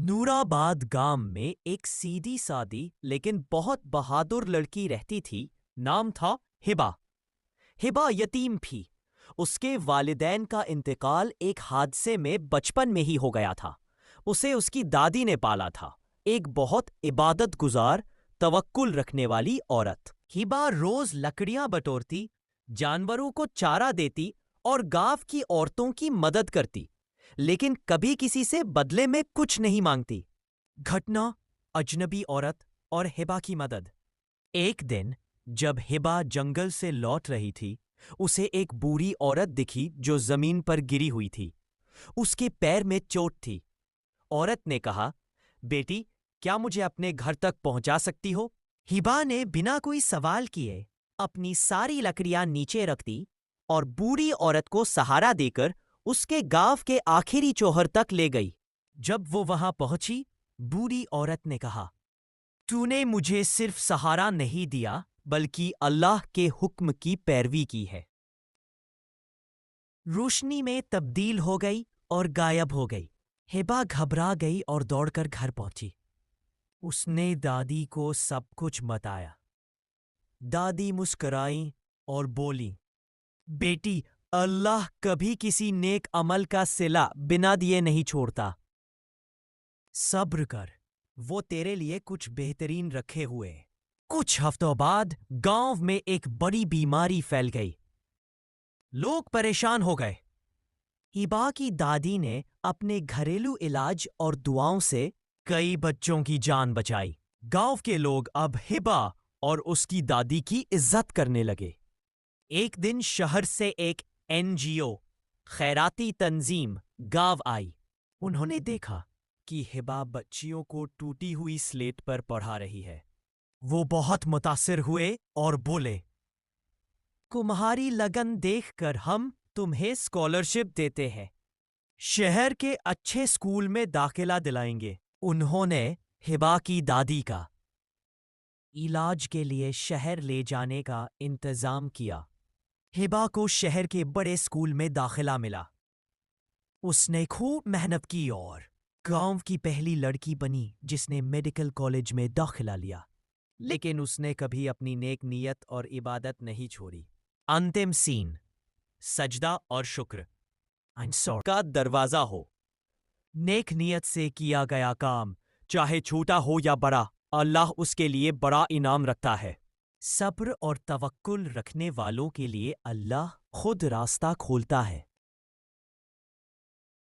نورآباد گاؤں میں ایک سیدھی سادی لیکن بہت بہادر لڑکی رہتی تھی۔ نام تھا ہبا۔ ہبا یتیم تھی۔ اس کے والدین کا انتقال ایک حادثے میں بچپن میں ہی ہو گیا تھا۔ اسے اس کی دادی نے پالا تھا، ایک بہت عبادت گزار، توکل رکھنے والی عورت۔ ہبا روز لکڑیاں بٹورتی، جانوروں کو چارہ دیتی اور گاؤں کی عورتوں کی مدد کرتی، لیکن کبھی کسی سے بدلے میں کچھ نہیں مانگتی۔ گھٹنا، اجنبی عورت اور ہبا کی مدد۔ ایک دن جب ہبا جنگل سے لوٹ رہی تھی، اسے ایک بوڑھی عورت دکھی جو زمین پر گری ہوئی تھی۔ اس کے پیر میں چوٹ تھی۔ عورت نے کہا، بیٹی، کیا مجھے اپنے گھر تک پہنچا سکتی ہو؟ ہبا نے بنا کوئی سوال کیے اپنی ساری لکڑیاں نیچے رکھ دی اور بوڑھی عورت کو سہارا دے کر اس کے گاؤں کے آخری چوہر تک لے گئی۔ جب وہ وہاں پہنچی، بوڑھی عورت نے کہا، تو نے مجھے صرف سہارا نہیں دیا بلکہ اللہ کے حکم کی پیروی کی ہے۔ روشنی میں تبدیل ہو گئی اور غائب ہو گئی۔ ہبا گھبرا گئی اور دوڑ کر گھر پہنچی۔ اس نے دادی کو سب کچھ بتایا۔ دادی مسکرائیں اور بولی، بیٹی، اللہ کبھی کسی نیک عمل کا صلہ بنا دیے نہیں چھوڑتا۔ صبر کر، وہ تیرے لیے کچھ بہترین رکھے ہوئے۔ کچھ ہفتوں بعد گاؤں میں ایک بڑی بیماری پھیل گئی۔ لوگ پریشان ہو گئے۔ ہبا کی دادی نے اپنے گھریلو علاج اور دعاؤں سے کئی بچوں کی جان بچائی۔ گاؤں کے لوگ اب ہبا اور اس کی دادی کی عزت کرنے لگے۔ ایک دن شہر سے ایک NGO خیراتی تنظیم گاؤں آئی۔ انہوں نے دیکھا کہ ہبا بچیوں کو ٹوٹی ہوئی سلیٹ پر پڑھا رہی ہے۔ وہ بہت متاثر ہوئے اور بولے، تمہاری لگن دیکھ کر ہم تمہیں اسکالرشپ دیتے ہیں، شہر کے اچھے اسکول میں داخلہ دلائیں گے۔ انہوں نے ہبا کی دادی کا علاج کے لیے شہر لے جانے کا انتظام کیا۔ ہبا کو شہر کے بڑے اسکول میں داخلہ ملا۔ اس نے خوب محنت کی اور گاؤں کی پہلی لڑکی بنی جس نے میڈیکل کالج میں داخلہ لیا۔ لیکن اس نے کبھی اپنی نیک نیت اور عبادت نہیں چھوڑی۔ انتم سین، سجدہ اور شکر کا دروازہ ہو۔ نیک نیت سے کیا گیا کام، چاہے چھوٹا ہو یا بڑا، اللہ اس کے لیے بڑا انعام رکھتا ہے۔ صبر اور توکل رکھنے والوں کے لیے اللہ خود راستہ کھولتا ہے۔